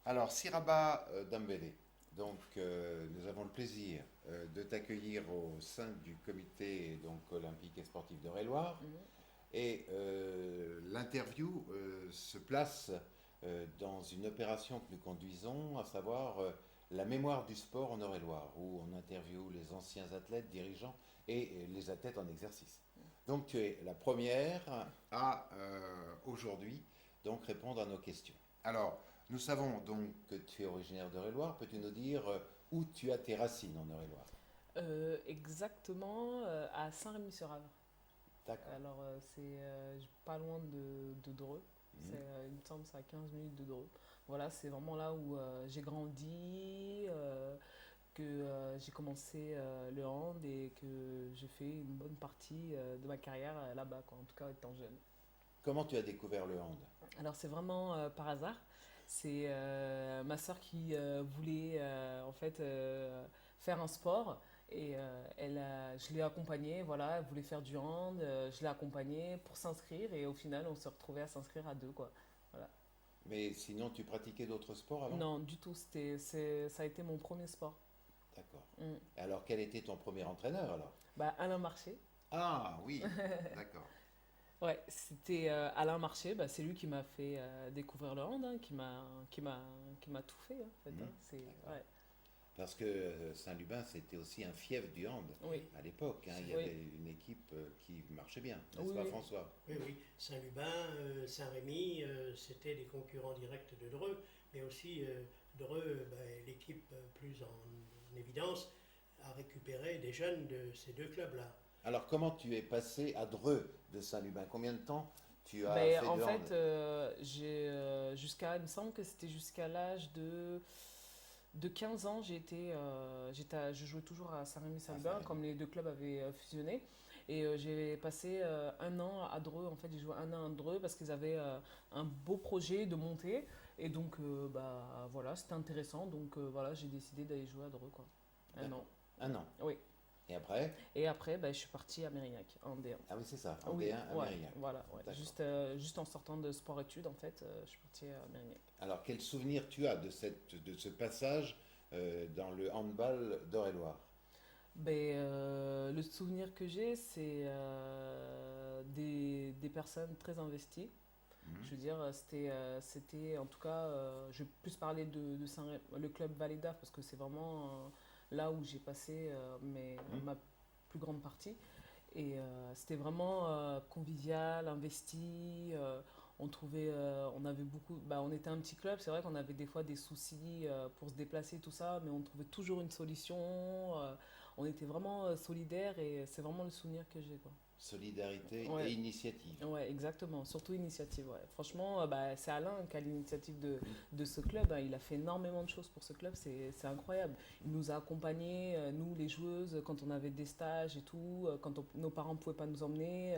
Alors, Siraba Dembélé, donc nous avons le plaisir de t'accueillir au sein du comité donc, olympique et sportif de Réloir. Mhm. Et l'interview se place dans une opération que nous conduisons, à savoir la mémoire du sport en Eure-et-Loire, où on interviewe les anciens athlètes, dirigeants et les athlètes en exercice. Donc tu es la première à aujourd'hui donc répondre à nos questions. Alors, nous savons donc que tu es originaire d'Eure-et-Loire. Peux-tu nous dire où tu as tes racines en Eure-et-Loire? Exactement à Saint-Rémy-sur-Avre. D'accord. Alors c'est pas loin de Dreux. Mhm. Il me semble que c'est à 15 minutes de Dreux. Voilà, c'est vraiment là où j'ai grandi, que j'ai commencé le hand et que j'ai fait une bonne partie de ma carrière là-bas, quoi, en tout cas étant jeune. Comment tu as découvert le hand? Alors c'est vraiment par hasard. C'est ma sœur qui voulait en fait faire un sport et je l'ai accompagnée, voilà, elle voulait faire du hand, je l'ai accompagnée pour s'inscrire et au final on s'est retrouvés à s'inscrire à deux quoi. Voilà. Mais sinon, tu pratiquais d'autres sports avant? Non, du tout, ça a été mon premier sport. D'accord. Mm. Et alors, quel était ton premier entraîneur alors? Bah, Alain Marché. Ah oui, d'accord. Ouais, c'était Alain Marché, bah, c'est lui qui m'a fait découvrir le hand, hein, qui m'a tout fait, en fait, Mhm. hein. C'est, D'accord. ouais. Parce que Saint-Lubin, c'était aussi un fief du hand Oui, à l'époque, hein. Il y oui, avait une équipe qui marchait bien, n'est-ce oui, pas oui. François? Oui, oui. Saint-Lubin, Saint-Rémy, c'était des concurrents directs de Dreux, mais aussi Dreux, l'équipe plus en évidence, a récupéré des jeunes de ces deux clubs-là. Alors, comment tu es passé à Dreux de Saint-Lubin? Combien de temps tu as Ben, fait en de hand? fait, il me semble que c'était jusqu'à l'âge de 15 ans, je jouais toujours à À Saint-Rémy-Salbin, Saint-Rémy. comme les deux clubs avaient fusionné. Et j'ai passé un an à Dreux, en fait, j'ai joué un an à Dreux parce qu'ils avaient un beau projet de montée. Et donc, bah voilà, c'était intéressant. Donc, voilà, j'ai décidé d'aller jouer à Dreux, quoi. Un an. D'accord. Un an. Oui. Et après? Et après, bah, je suis parti à Mérignac, en D1. Ah oui, c'est ça, en Oui, D1 à ouais, Mérignac. voilà, ouais. D'accord. Juste en sortant de sport-études, en fait, je suis partie à Mérignac. Alors, quel souvenir tu as de ce passage dans le handball d'Eure-et-Loire? Ben, le souvenir que j'ai, c'est des personnes très investies. Mhm. Je veux dire, c'était en tout cas, je vais plus parler de le club Valeda parce que c'est vraiment là où j'ai passé Mhm. ma plus grande partie. Et c'était vraiment convivial, investi. On avait beaucoup, bah, on était un petit club. C'est vrai qu'on avait des fois des soucis pour se déplacer, tout ça, mais on trouvait toujours une solution. On était vraiment solidaires et c'est vraiment le souvenir que j'ai, quoi. Solidarité et Ouais, initiative. ouais, exactement. Surtout initiative, ouais. Franchement, bah, c'est Alain qui a l'initiative Mhm. de ce club, hein. Il a fait énormément de choses pour ce club, c'est incroyable. Il nous a accompagnés, nous les joueuses, quand on avait des stages et tout, nos parents ne pouvaient pas nous emmener.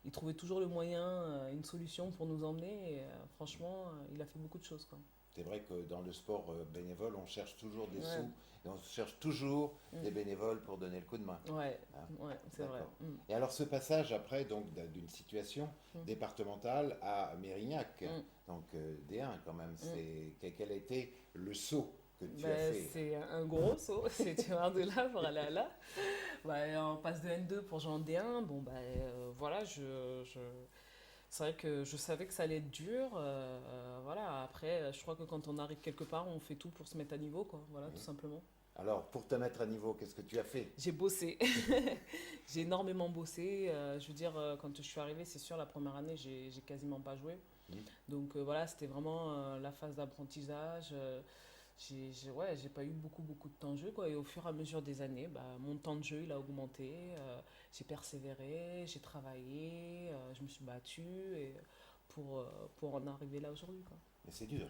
Il trouvait toujours le moyen, une solution pour nous emmener. Et, franchement, il a fait beaucoup de choses, quoi. C'est vrai que dans le sport bénévole, on cherche toujours des Ouais, sous et on cherche toujours des mm, bénévoles pour donner le coup de main. ouais, Hein. ouais, c'est vrai. D'accord. Et alors ce passage après donc d'une situation Mm, départementale à Mérignac, mm, donc D1 quand même, mm. quel a été le saut que tu as Ben, fait? c'est un gros saut, c'est tu vois, de là pour aller à là. Ouais, on passe de N2 pour jouer en D1. Bon, bah voilà, c'est vrai que je savais que ça allait être dur. Voilà, après, je crois que quand on arrive quelque part, on fait tout pour se mettre à niveau, quoi. Voilà, tout Oui. simplement. Alors pour te mettre à niveau, qu'est-ce que tu as fait? J'ai bossé. J'ai énormément bossé. Je veux dire, quand je suis arrivée, c'est sûr, la première année, j'ai quasiment pas joué. Hmm. Donc voilà, c'était vraiment la phase d'apprentissage. Ouais, j'ai pas eu beaucoup de temps de jeu, quoi. Et au fur et à mesure des années, bah, mon temps de jeu, il a augmenté. J'ai persévéré, j'ai travaillé, je me suis battue et pour en arriver là aujourd'hui, quoi. Mais c'est dur,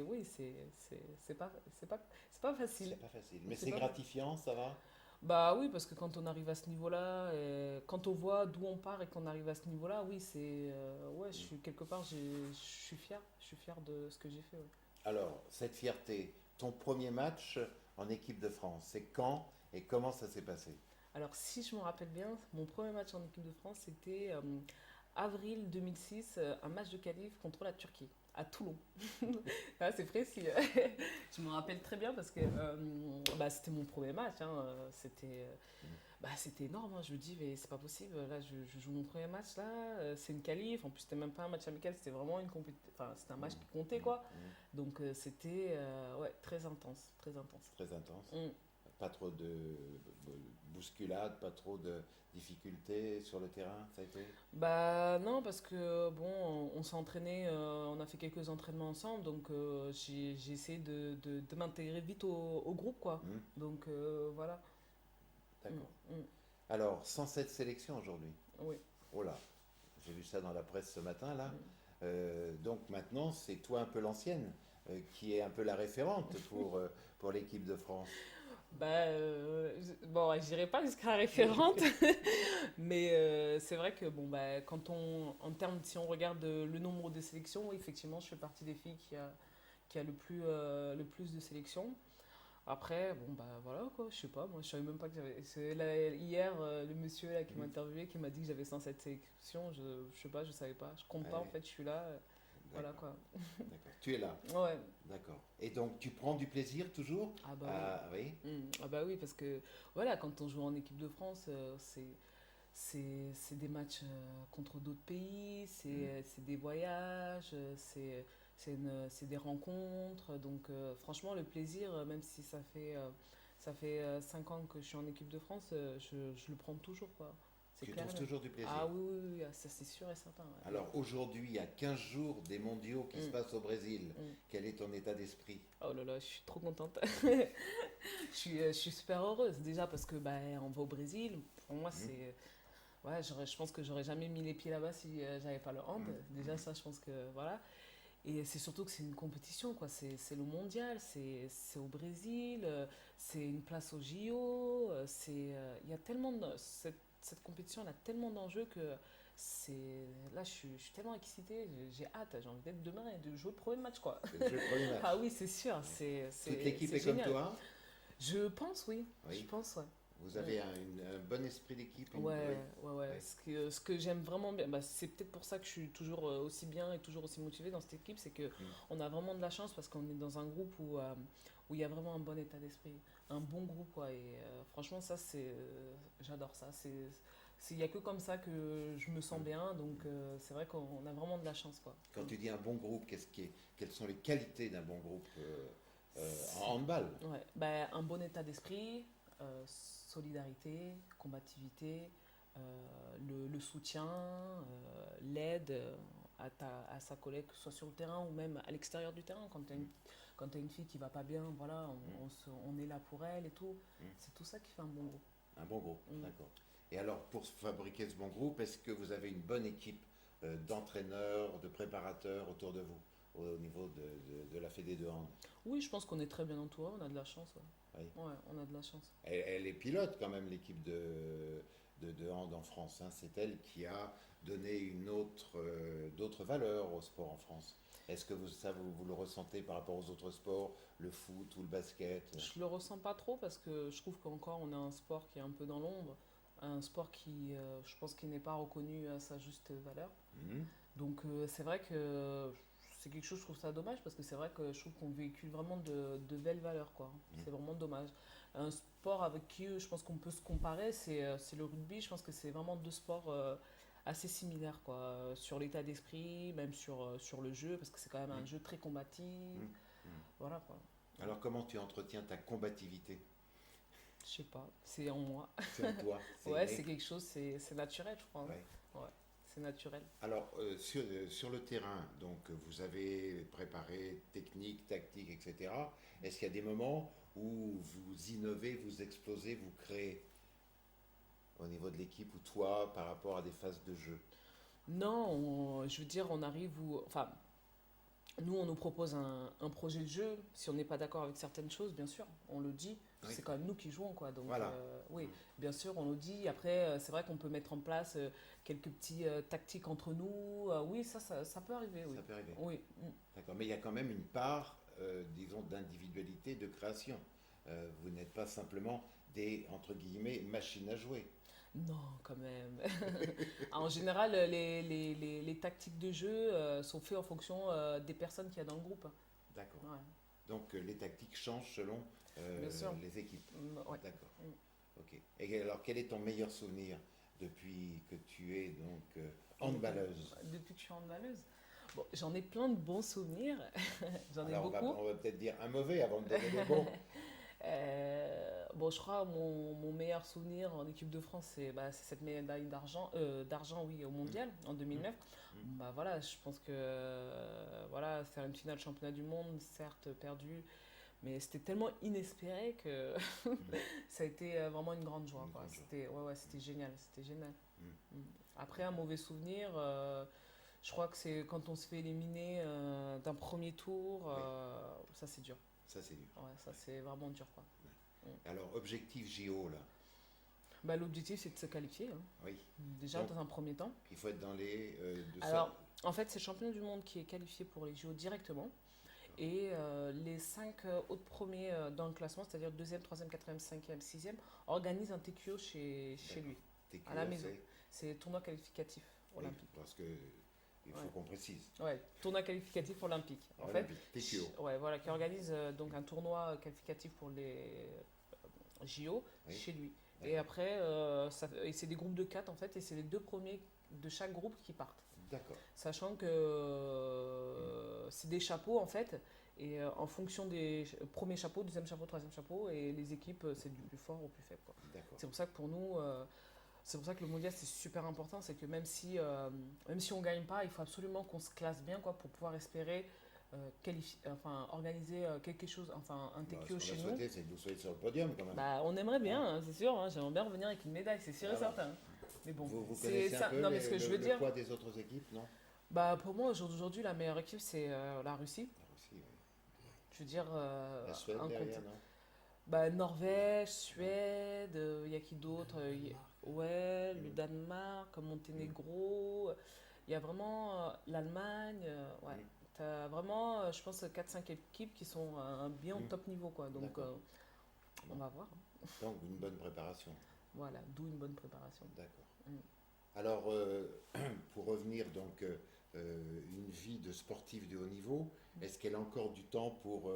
Oui, c'est pas facile. c'est pas facile. Mais C'est c'est pas, gratifiant, ça va? bah oui, parce que quand on arrive à ce niveau-là, quand on voit d'où on part et qu'on arrive à ce niveau-là, oui, ouais, je Hmm. suis quelque part, je suis fier de ce que j'ai fait, ouais. Alors, cette fierté, ton premier match en équipe de France, c'est quand et comment ça s'est passé? Alors, si je me rappelle bien, mon premier match en équipe de France, c'était avril 2006, un match de qualif contre la Turquie. à Toulon. Ah, c'est précis. Je me rappelle très bien parce que c'était mon premier match, hein. C'était énorme, hein. Je me dis, mais c'est pas possible. Là, je joue mon premier match, là. C'est une qualif. En plus, c'était même pas un match amical, c'était vraiment une compétition. Enfin, c'était un match qui comptait, quoi. Donc, c'était ouais, très intense. Très intense. Très intense. Mm. Pas trop de bousculade, pas trop de difficultés sur le terrain, ça a été? Bah non, parce que bon, on s'est entraîné, on a fait quelques entraînements ensemble, donc j'ai essayé de m'intégrer vite au groupe, quoi. Hmm, Donc voilà. d'accord. Mm, mm. Alors, 107 sélections aujourd'hui. Oui. Oh là, j'ai vu ça dans la presse ce matin, là. Mm. Donc maintenant, c'est toi un peu l'ancienne qui est un peu la référente pour l'équipe de France. Bon, je dirais pas jusqu'à référente, mais c'est vrai que bon, bah, en termes, si on regarde le nombre de sélections, oui, effectivement, je fais partie des filles qui a le plus de sélections. Après, bon, bah voilà quoi, je sais pas, moi je savais même pas que j'avais. Hier, le monsieur là, qui m'a Mhm. interviewé, qui m'a dit que j'avais 107 sélections, je sais pas, je savais pas. Je compte pas en Ouais, fait, je suis là, voilà d'accord, quoi. d'accord. Tu es là, Ouais, d'accord. Et donc, tu prends du plaisir toujours? ah bah oui. Ah oui. Ah bah oui, parce que voilà, quand on joue en équipe de France, c'est des matchs contre d'autres pays, Hmm. c'est des voyages, c'est des rencontres. Donc franchement, le plaisir, même si ça fait 5 ans que je suis en équipe de France, je le prends toujours, quoi. C'est Tu clair trouves et net. toujours du Ah plaisir. oui, oui, oui, ah, ça c'est sûr et certain. Ouais. Alors aujourd'hui, il y a 15 jours des mondiaux qui se Mm, passent au Brésil. mm. Quel est ton état d'esprit? Oh là là, je suis trop contente. Je suis super heureuse déjà parce que bah, on va au Brésil. Pour moi, Hmm, c'est. Ouais, je pense que j'aurais jamais mis les pieds là-bas si j'avais pas le hand. hmm, Déjà, hmm. ça, je pense que voilà. Et c'est surtout que c'est une compétition, quoi. C'est le mondial, c'est au Brésil, c'est une place au JO. Il y a tellement cette compétition, elle a tellement d'enjeux que là, je suis tellement excitée, j'ai hâte, j'ai envie d'être demain et de jouer le premier match, quoi. C'est le premier match. Ah oui, c'est sûr, Ouais. Toute l'équipe c'est est comme génial. toi? Je pense, oui, je Oui. pense, ouais. Vous Mm. avez un bon esprit d'équipe, oui. Ouais, ouais, ouais. Oui. Ce que j'aime vraiment bien, bah, c'est peut-être pour ça que je suis toujours aussi bien et toujours aussi motivée dans cette équipe, c'est que Hmm. on a vraiment de la chance parce qu'on est dans un groupe où il y a vraiment un bon état d'esprit, un bon groupe, quoi. Et franchement, ça, j'adore ça. Il y a que comme ça que je me sens Hmm. bien, donc c'est vrai qu'on a vraiment de la chance, quoi. Quand tu dis un bon groupe, quelles sont les qualités d'un bon groupe en C'est- handball? Ouais, bah, un bon état d'esprit, solidarité, combativité, le soutien, l'aide à sa collègue, que ce soit sur le terrain ou même à l'extérieur du terrain. Hmm, Quand tu as une fille qui va pas bien, voilà, hmm, on est là pour elle et tout. hmm. C'est tout ça qui fait un bon groupe. Un bon groupe, Mm. d'accord. Et alors, pour fabriquer ce bon groupe, est-ce que vous avez une bonne équipe d'entraîneurs, de préparateurs autour de vous, au niveau de la Fédé de hand? Oui, je pense qu'on est très bien entouré, on a de la chance. Oui. Ouais, ouais, on a de la chance. Elle est pilote quand même, l'équipe de hand en France, hein. C'est elle qui a donné d'autres valeurs au sport en France. Est-ce que vous le ressentez par rapport aux autres sports, le foot ou le basket? Je le ressens pas trop parce que je trouve qu'encore on a un sport qui est un peu dans l'ombre, un sport qui, je pense, qui n'est pas reconnu à sa juste valeur. Mhm, Donc c'est vrai que c'est quelque chose, je trouve ça dommage parce que c'est vrai que je trouve qu'on véhicule vraiment de belles valeurs, quoi. mhm. C'est vraiment dommage. Un sport avec qui je pense qu'on peut se comparer, c'est le rugby. Je pense que c'est vraiment deux sports assez similaires, quoi. Sur l'état d'esprit, même sur le jeu, parce que c'est quand même un Mhm, jeu très combatif. mhm, mhm. Voilà, quoi. Alors, comment tu entretiens ta combativité? Je sais pas, c'est en moi. C'est en toi, c'est Ouais, c'est inné. quelque chose, c'est naturel, je crois, hein. Ouais. Ouais, c'est naturel. Alors, sur le terrain, donc vous avez préparé technique, tactique, etc. Est-ce qu'il y a des moments où vous innovez, vous explosez, vous créez au niveau de l'équipe ou toi par rapport à des phases de jeu? Non, je veux dire, on arrive où. Enfin, nous, on nous propose un projet de jeu. Si on n'est pas d'accord avec certaines choses, bien sûr, on le dit. Oui, C'est quand même nous qui jouons, quoi. Donc, voilà. oui, Mm. bien sûr, on le dit. Après, c'est vrai qu'on peut mettre en place quelques petits tactiques entre nous. Oui, ça peut arriver, oui. Ça peut arriver. Oui. Mm. D'accord. Mais il y a quand même une part, disons, d'individualité, de création. Vous n'êtes pas simplement des, entre guillemets, machines à jouer. Non, quand même. En général, les tactiques de jeu sont faites en fonction des personnes qu'il y a dans le groupe. D'accord. Ouais, Donc les tactiques changent selon bien sûr. les équipes. Ouais. D'accord. Ok. Et alors, quel est ton meilleur souvenir depuis que tu es donc handballeuse? Depuis que je suis handballeuse. Bon, j'en ai plein de bons souvenirs. J'en ai Alors, beaucoup. on va peut-être dire un mauvais avant de donner les bons. Bon, je crois mon meilleur souvenir en équipe de France, c'est cette médaille d'argent, oui, au mondial en 2009. Mm. Bah voilà, je pense que voilà, faire une finale championnat du monde, certes perdue, mais c'était tellement inespéré que Mm. ça a été vraiment une grande joie, Une quoi. grande joie. C'était génial, c'était génial. Mm. Mm. Après, un mauvais souvenir, je crois que c'est quand on se fait éliminer d'un premier tour, Oui, ça c'est dur. ça c'est dur. Ouais, ça c'est vraiment dur, quoi. Alors, objectif JO, là. Bah, l'objectif, c'est de se qualifier, hein. Oui. Déjà, Donc, dans un premier temps. il faut être dans les Alors, en fait, c'est le champion du monde qui est qualifié pour les JO directement. Et les 5 autres premiers dans le classement, c'est-à-dire deuxième, troisième, quatrième, cinquième, sixième, organisent un TQO chez lui, TQO, à la maison. C'est tournoi qualificatif oui, olympique. parce que il faut Ouais. qu'on précise. Ouais, tournoi qualificatif olympique. En Olympique, fait, TQO. ouais, voilà, qui organise donc un tournoi qualificatif pour les JO Oui. chez lui. Et D'accord. après, et c'est des groupes de 4 en fait, et c'est les 2 premiers de chaque groupe qui partent. D'accord. Sachant que c'est des chapeaux en fait, et en fonction des premiers chapeaux, deuxième chapeau, troisième chapeau, et les équipes, c'est du plus fort au plus faible, quoi. D'accord. C'est pour ça que pour nous, c'est pour ça que le mondial c'est super important, c'est que même si on gagne pas, il faut absolument qu'on se classe bien, quoi, pour pouvoir espérer organiser quelque chose, enfin un Bah, TQO ce chez qu'on va nous. souhaiter, c'est que vous soyez sur le podium quand même. Bah, on aimerait bien, hein, c'est sûr, hein, j'aimerais bien revenir avec une médaille, c'est sûr et Ah ouais. certain. Mais bon, Vous c'est connaissez un ça. peu Non, mais ce que je veux le dire, poids des autres équipes, non? bah, pour moi, aujourd'hui, la meilleure équipe, c'est la Russie. La Russie, oui. Je veux dire, La Suède derrière, non? bah, Norvège, Suède, il y a qui d'autre? Ouais, le Mm. Danemark, Monténégro. Il y a vraiment l'Allemagne. Ouais. Mm. T'as vraiment, je pense, 4-5 équipes qui sont bien au Mm. top niveau, quoi. Donc, D'accord. on Bon. va voir. Donc une bonne préparation. Voilà, d'où une bonne préparation. D'accord. Mm. Alors, pour revenir donc une vie de sportif de haut niveau, est-ce qu'elle a encore du temps pour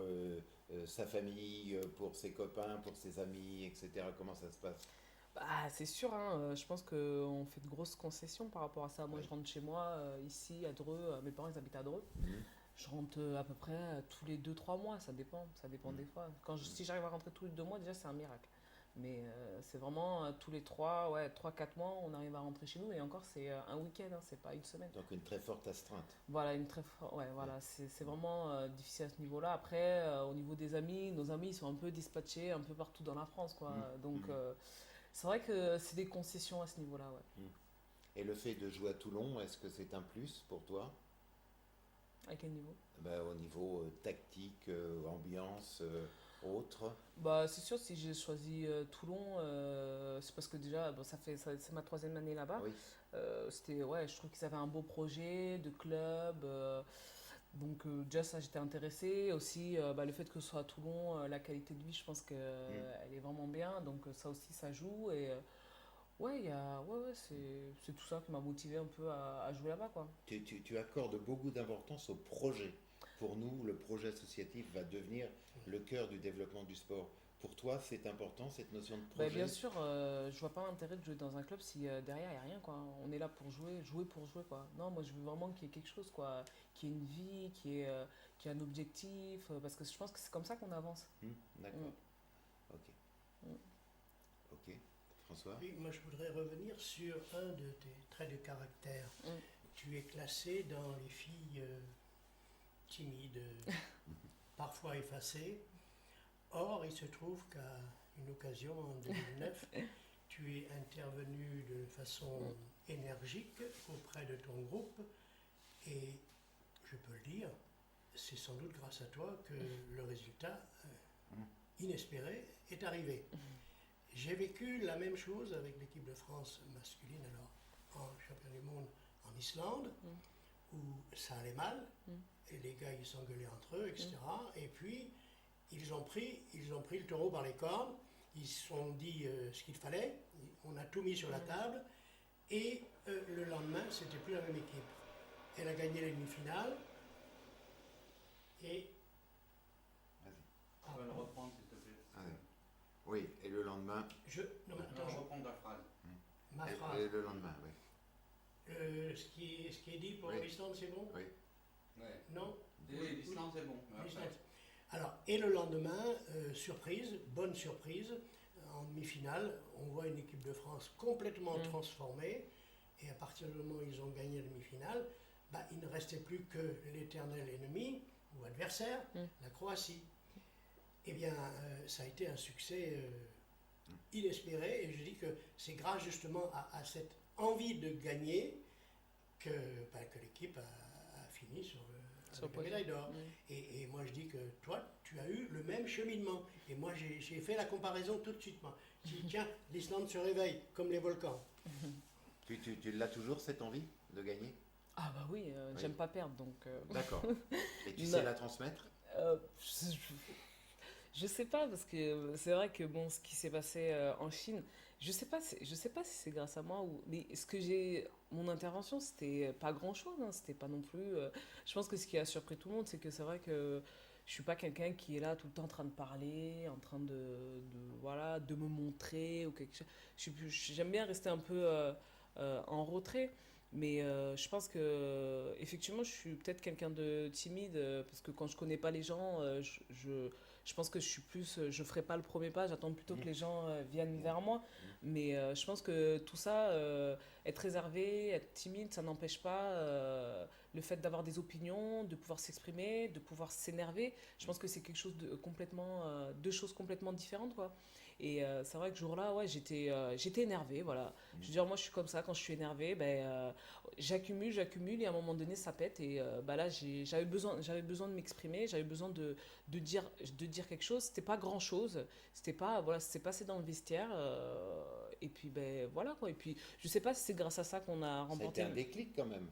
sa famille, pour ses copains, pour ses amis, etc. Comment ça se passe? Bah, c'est sûr, hein, je pense qu'on fait de grosses concessions par rapport à ça. Moi, Oui. je rentre chez moi, ici, à Dreux. Mes parents, ils habitent à Dreux. Mhm. Je rentre à peu près tous les 2-3 mois, ça dépend Mhm. des fois. Si j'arrive à rentrer tous les 2 mois, déjà, c'est un miracle. Mais c'est vraiment tous les 3-4 mois, on arrive à rentrer chez nous. Et encore, c'est un week-end, hein, c'est pas une semaine. Donc une très forte astreinte. Voilà, ouais, voilà, c'est vraiment difficile à ce niveau-là. Après, au niveau des amis, nos amis, ils sont un peu dispatchés un peu partout dans la France, quoi. Mhm. Donc, Mhm. c'est vrai que c'est des concessions à ce niveau-là, ouais. Mhm. Et le fait de jouer à Toulon, est-ce que c'est un plus pour toi? À quel niveau? Ben, au niveau tactique, ambiance, autre. Bah, c'est sûr, si j'ai choisi Toulon, c'est parce que déjà, bon, c'est ma 3e année là-bas. Oui. Ouais, je trouve qu'ils avaient un beau projet de club. Donc, déjà, ça, j'étais intéressée. Aussi, bah, le fait que ce soit à Toulon, la qualité de vie, je pense qu'elle elle est vraiment bien. Donc, ça aussi, ça joue. Et ouais, ouais, c'est tout ça qui m'a motivé un peu à jouer là-bas, quoi. Tu accordes beaucoup d'importance au projet. Pour nous, le projet associatif va devenir le cœur du développement du sport. Pour toi, c'est important cette notion de Bah, projet? bien sûr, je vois pas l'intérêt de jouer dans un club si derrière il n'y a rien, quoi. On est là pour jouer pour jouer, quoi. Non, moi je veux vraiment qu'il y ait quelque chose, quoi. Qu'il y ait une vie, qu'il y ait un objectif, parce que je pense que c'est comme ça qu'on avance. D'accord. Mm. Ok. Mm. Ok. François? Oui, moi je voudrais revenir sur un de tes traits de caractère. Mm. Tu es classée dans les filles timides, parfois effacées. Or, il se trouve qu'à une occasion, en 2009, tu es intervenu de façon énergique auprès de ton groupe et je peux le dire, c'est sans doute grâce à toi que le résultat inespéré est arrivé. J'ai vécu la même chose avec l'équipe de France masculine, alors en championnat du monde en Islande, où ça allait mal, et les gars ils s'engueulaient entre eux, etc. Et puis ils ont pris le taureau par les cornes, ils se sont dit ce qu'il fallait, on a tout mis sur la table, et le lendemain, c'était plus la même équipe. Elle a gagné la demi-finale, et... Vas-y. Ah, Tu vas le reprendre, s'il te plaît. Allez. Oui, et le lendemain. non, mais attends, Je reprends ta phrase. ma Et phrase. le lendemain, oui. Ce qui est dit pour Oui. l'Islande, c'est bon? Oui. Ouais. Non? Et l'Islande, c'est bon. Mais l'Islande. après, Alors, et le lendemain, surprise, bonne surprise, en demi-finale, on voit une équipe de France complètement transformée, et à partir du moment où ils ont gagné la demi-finale, bah, il ne restait plus que l'éternel ennemi, ou adversaire, la Croatie. Eh bien, ça a été un succès inespéré, et je dis que c'est grâce justement à cette envie de gagner que l'équipe a fini avec la médaille d'or. Et moi je dis que toi, tu as eu le même cheminement. Et moi j'ai fait la comparaison tout de suite. Moi. Je dis, tiens, l'Islande se réveille comme les volcans. Tu l'as toujours cette envie de gagner? Ah bah oui, Oui. j'aime pas perdre, donc... D'accord. Et tu Non. sais la transmettre? Je sais pas, parce que c'est vrai que bon, ce qui s'est passé en Chine, je sais pas si c'est grâce à moi ou, mais mon intervention, c'était pas grand-chose, hein, c'était pas non plus. Je pense que ce qui a surpris tout le monde, c'est que c'est vrai que je suis pas quelqu'un qui est là tout le temps en train de parler, en train voilà, de me montrer ou quelque chose. J'aime bien rester un peu en retrait. Mais je pense que effectivement, je suis peut-être quelqu'un de timide parce que quand je connais pas les gens, je pense que je suis plus, je ferai pas le premier pas, j'attends plutôt que les gens viennent vers moi. Mais je pense que tout ça, être réservé, être timide, ça n'empêche pas le fait d'avoir des opinions, de pouvoir s'exprimer, de pouvoir s'énerver. Je pense que c'est quelque chose de complètement, deux choses complètement différentes, quoi. Et c'est vrai que ce jour-là, ouais, j'étais énervée, voilà. Je veux dire, moi, je suis comme ça, quand je suis énervée, j'accumule, et à un moment donné, ça pète. Et bah là, j'avais besoin de m'exprimer, j'avais besoin de dire quelque chose. C'était pas grand-chose, c'était pas, voilà, c'était passé dans le vestiaire. Et puis, ben voilà, quoi. Et puis, je sais pas si c'est grâce à ça qu'on a Ça a remporté. été un déclic quand même.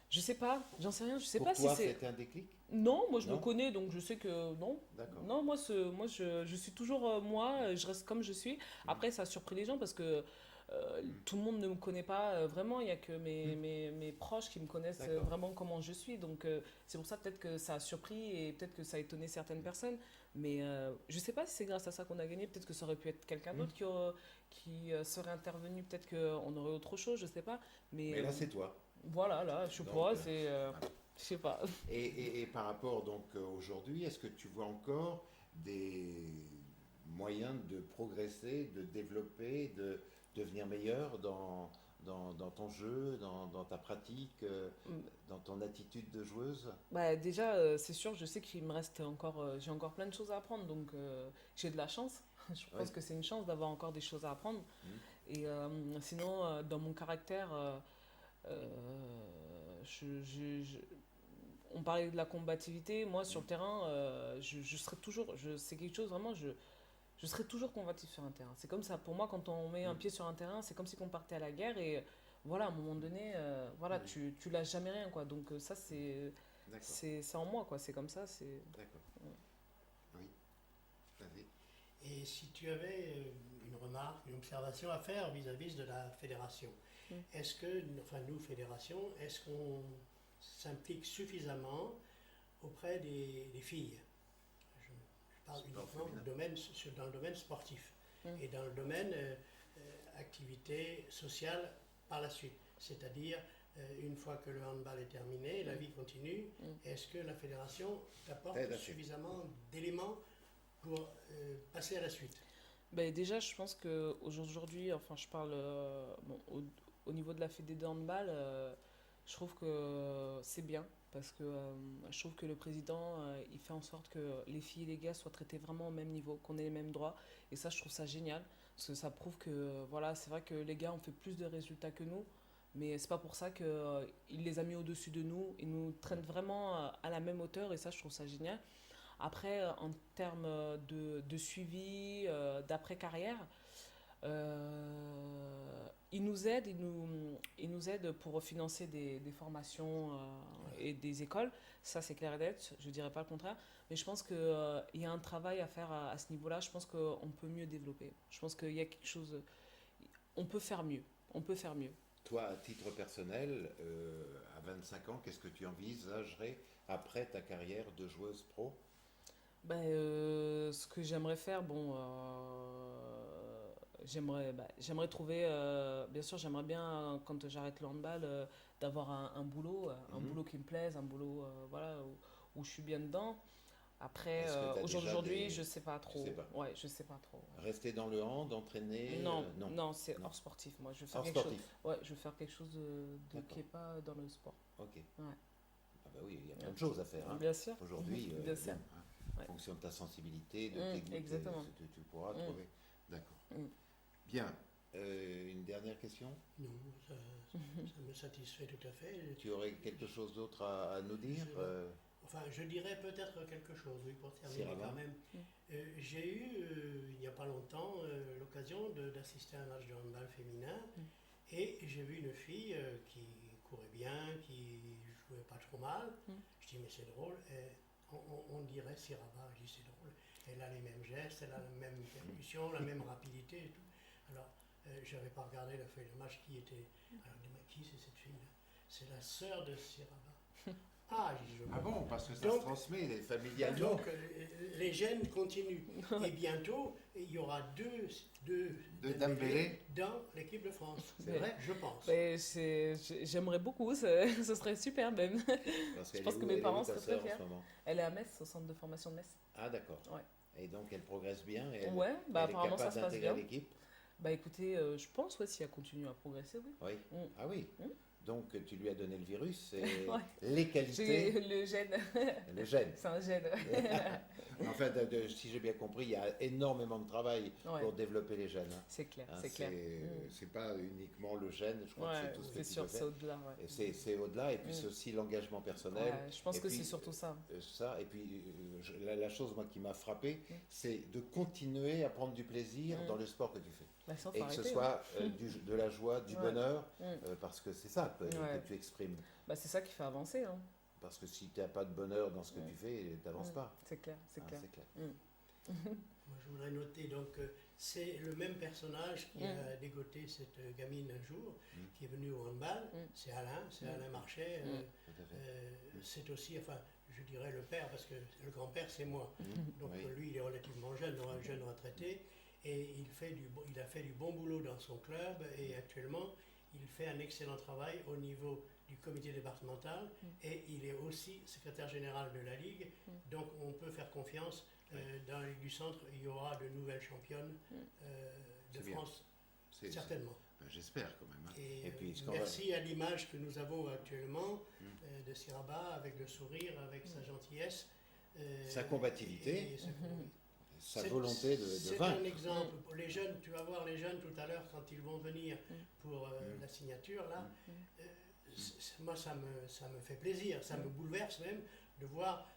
Je sais pas, j'en sais rien, je sais Pour pas toi, si c'est. c'était un déclic? Non, moi je me Non? connais, donc je sais que non. D'accord. Non, moi je suis toujours moi, je reste comme je suis. Après, ça a surpris les gens parce que tout le monde ne me connaît pas vraiment, il n'y a que mes proches qui me connaissent D'accord. vraiment comment je suis. Donc c'est pour ça peut-être que ça a surpris et peut-être que ça a étonné certaines personnes. Mais je sais pas si c'est grâce à ça qu'on a gagné, peut-être que ça aurait pu être quelqu'un d'autre qui serait intervenu, peut-être qu'on aurait autre chose, je sais pas. Mais là, c'est toi. Voilà, là, je sais Donc, pas, c'est. Je sais pas. Et par rapport donc aujourd'hui, est-ce que tu vois encore des moyens de progresser, de développer, de devenir meilleur dans ton jeu, dans ta pratique, dans ton attitude de joueuse? Bah, déjà, c'est sûr, je sais qu'il me reste encore, j'ai encore plein de choses à apprendre, donc j'ai de la chance. Je pense Ouais. que c'est une chance d'avoir encore des choses à apprendre. Et sinon, dans mon caractère, on parlait de la combativité. Moi, sur le terrain, je serai toujours, c'est quelque chose vraiment, je serai toujours combatif sur un terrain. C'est comme ça. Pour moi, quand on met un pied sur un terrain, c'est comme si on partait à la guerre et voilà, à un moment donné, voilà, tu lâches jamais rien, quoi. Donc ça, D'accord. c'est en moi, quoi. C'est comme ça, c'est. D'accord. Oui. Vas-y. Et si tu avais une remarque, une observation à faire vis-à-vis de la fédération, est-ce que, enfin nous, fédération, est-ce qu'on s'implique suffisamment auprès des filles? Je parle Sport uniquement féminin. dans le domaine sportif et dans le domaine activité sociale par la suite. C'est-à-dire, une fois que le handball est terminé, la vie continue. Est-ce que la fédération t'apporte Tout à fait. suffisamment d'éléments pour passer à la suite? Ben, déjà, je pense qu'aujourd'hui, enfin, je parle bon, au niveau de la fédé de handball, je trouve que c'est bien parce que je trouve que le président, il fait en sorte que les filles et les gars soient traités vraiment au même niveau, qu'on ait les mêmes droits. Et ça, je trouve ça génial parce que ça prouve que, voilà, c'est vrai que les gars ont fait plus de résultats que nous, mais c'est pas pour ça qu'il les a mis au-dessus de nous. Ils nous traitent vraiment à la même hauteur et ça, je trouve ça génial. Après, en termes de suivi, d'après-carrière, Ils nous aident, ils nous aident pour financer des formations et des écoles. Ça, c'est clair et net. Je ne dirais pas le contraire. Mais je pense qu'il y a un travail à faire à ce niveau-là. Je pense qu'on peut mieux développer. Je pense qu'il y a quelque chose. On peut faire mieux. On peut faire mieux. Toi, à titre personnel, à 25 ans, qu'est-ce que tu envisagerais après ta carrière de joueuse pro? Ben, ce que j'aimerais faire, bon, j'aimerais trouver, bien sûr, j'aimerais bien, quand j'arrête le handball, d'avoir un boulot, un Mhm. boulot qui me plaise, un boulot, voilà, où je suis bien dedans. Après, Est-ce que t'as au jour déjà d'aujourd'hui, des... je sais pas Tu trop. sais pas. Ouais, je sais pas trop. Rester dans le hand, entraîner Non, non. non, c'est Non. hors sportif. Moi, je veux faire Hors quelque chose. sportif. Ouais, je veux faire quelque chose D'accord. qui est pas dans le sport. Ok. Ouais. Ah bah oui, il y a plein de choses à faire, hein. Bien sûr. Aujourd'hui, Bien sûr. bon, hein, en Ouais. fonction de ta sensibilité, de tes goûts, Exactement. tu pourras trouver. D'accord. Mm. Bien. Une dernière question? Non, ça me satisfait tout à fait. Tu aurais quelque chose d'autre à nous dire? Enfin, je dirais peut-être quelque chose, oui, pour terminer Siraba. quand même. J'ai eu, il n'y a pas longtemps, l'occasion d'assister à un match de handball féminin et j'ai vu une fille qui courait bien, qui jouait pas trop mal. Je dis, mais c'est drôle, et on dirait Siraba. Je dis, c'est drôle. Elle a les mêmes gestes, elle a la même percussion, la même rapidité et tout. Alors, je n'avais pas regardé la feuille de match qui était. Alors, je dis, mais qui c'est cette fille-là? C'est la sœur de Siraba. Ah, je dis, je Ah comprends. bon, parce que ça Donc- se transmet familialement. Donc, les gènes continuent. Et bientôt, il y aura deux Deux Dembélé dans l'équipe de France. C'est Mais- vrai, je pense. Ben, j'aimerais beaucoup, ce serait super même. Parce Je pense que mes elle est parents où, ta seraient sœur, très en fiers. ce moment? Elle est à Metz, au centre de formation de Metz. Ah d'accord. Ouais. Et donc elle progresse bien et elle, Ouais, bah elle est apparemment ça capable se passe d'intégrer bien. l'équipe? Bah écoutez, je pense ouais, si elle continue à progresser, oui. Oui. Mm. Ah oui. Mm. Donc tu lui as donné le virus et Ouais. les J'ai qualités, le gène, le gène. c'est un gène. Enfin, si j'ai bien compris, il y a énormément de travail Ouais, pour développer les gènes, hein. c'est clair, Hein, c'est clair. Mm. c'est pas uniquement le gène, je crois que Ouais, c'est tout ce que c'est tu sûr, peux c'est faire. au-delà. Ouais. Et c'est au-delà, et puis Mm. c'est aussi l'engagement personnel. Ouais, je pense Et que puis, c'est surtout ça. Ça, et puis la chose moi qui m'a frappé, Mm. c'est de continuer à prendre du plaisir Mm. dans le sport que tu fais. Bah, sans Et que ce arrêter, soit de la joie, du Ouais. bonheur, Mm. parce que c'est ça Ouais. que tu exprimes. Bah, c'est ça qui fait avancer, hein. Parce que si tu n'as pas de bonheur dans ce que Mm. tu fais, tu n'avances Mm. pas. C'est clair, c'est Hein, clair. c'est clair. Moi, je voudrais noter donc c'est le même personnage qui Mm. a dégoté cette gamine un jour, Mm. qui est venue au handball. Mm. C'est Mm. Alain Marchais. Mm. Tout à fait. C'est aussi, enfin, je dirais le père, parce que le grand-père, c'est moi. Mm. Donc Oui. lui, il est relativement jeune, un jeune retraité, et il a fait du bon boulot dans son club, et actuellement, il fait un excellent travail au niveau du comité départemental, et il est aussi secrétaire général de la Ligue, donc on peut faire confiance. Dans la Ligue du Centre, il y aura de nouvelles championnes de C'est bien. France, C'est- certainement. ben, j'espère quand même, hein. Et, Et puis, ce qu'on va- merci à l'image que nous avons actuellement Mm. de Siraba, avec le sourire, avec sa gentillesse. Sa combativité. et sa c'est- volonté de C'est vaincre. un exemple pour les jeunes. Tu vas voir les jeunes tout à l'heure quand ils vont venir pour Mm. la signature. Là, moi, ça me fait plaisir. Ça me bouleverse même de voir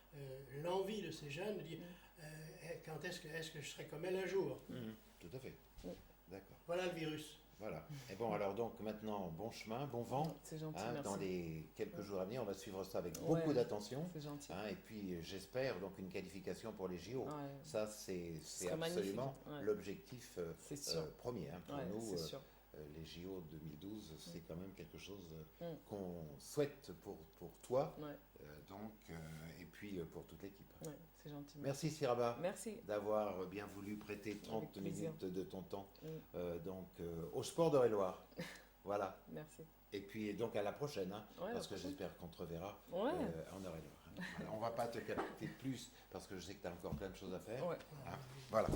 l'envie de ces jeunes de dire quand est-ce que je serai comme elle un jour. Tout à fait. D'accord. Voilà le virus. Voilà. Et bon, alors donc maintenant, bon chemin, bon vent. C'est gentil, Hein, merci. dans les quelques jours à venir, on va suivre ça avec Ouais. beaucoup d'attention. C'est gentil. Hein, et puis j'espère donc une qualification pour les JO. Ouais, Ça, c'est serait magnifique, absolument ouais. l'objectif c'est sûr. premier, hein. Pour Ouais, nous, c'est sûr. les JO 2012, c'est quand même quelque chose Mm. qu'on souhaite pour toi, Ouais, et puis pour toute l'équipe. ouais, c'est gentil. Merci Siraba Merci. d'avoir bien voulu prêter 30 plaisir. minutes de ton temps Mm. au sport d'Eure-et-Loire. Voilà. Merci. Et puis donc à la prochaine, hein, Ouais, parce la que prochaine. j'espère qu'on te reverra Ouais. en Eure-et-Loire. Hein. Voilà, on va pas te capter plus parce que je sais que tu as encore plein de choses à faire. Ouais. Hein. Voilà.